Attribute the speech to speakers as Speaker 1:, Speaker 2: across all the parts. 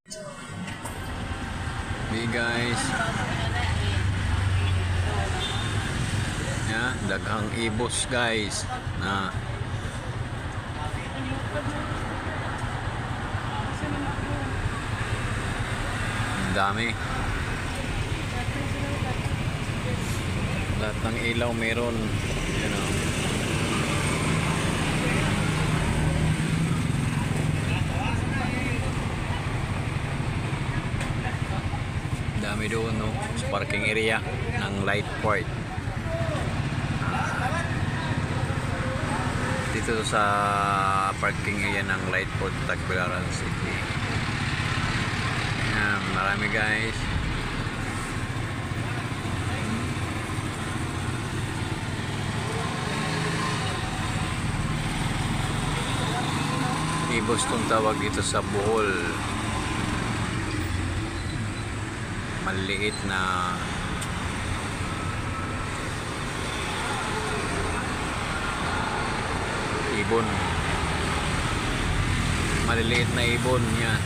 Speaker 1: Hey guys. Ya, daghang ibos guys. Na. Ang dami. Lahat ng ilaw meron. You know. Dami doon no, sa parking area ng Lightport. Dito sa parking area ng Lightport, Tagbilaran City. Marami guys. Ibos tong tawag dito sa Bohol. Maliit na ibon. Maliliit na ibon yan.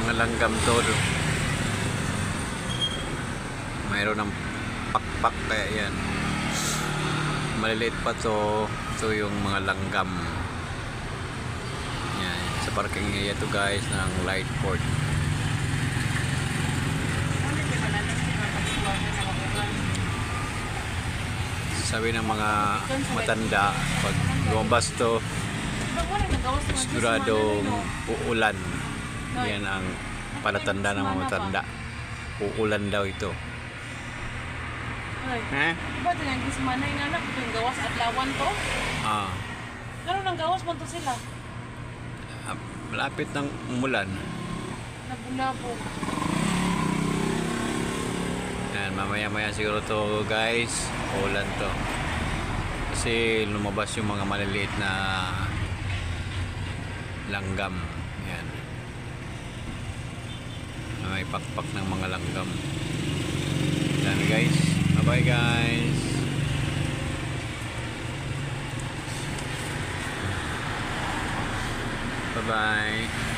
Speaker 1: Mga langgam todo. Mayroon ng pakpak kaya yan. Maliliit pa to. Ito yung mga langgam. Sa parking area to guys ng Lightport. Sabi ng mga matanda, pag lumabas to, siguradong uulan. Yan ang palatanda ng mga matanda. Uulan daw ito.
Speaker 2: Ha? Diba ito yung gismanay nga anak? Ito yung gawas at lawan to? Gano'n ang gawas mo to sila?
Speaker 1: Malapit ng umulan.
Speaker 2: Nabulabog.
Speaker 1: Yan, mamaya-maya siguro to guys. Ulan to. Kasi lumabas yung mga maliliit na langgam. Yan. May pakpak ng mga langgam. Yan guys. Bye-bye guys. Bye-bye.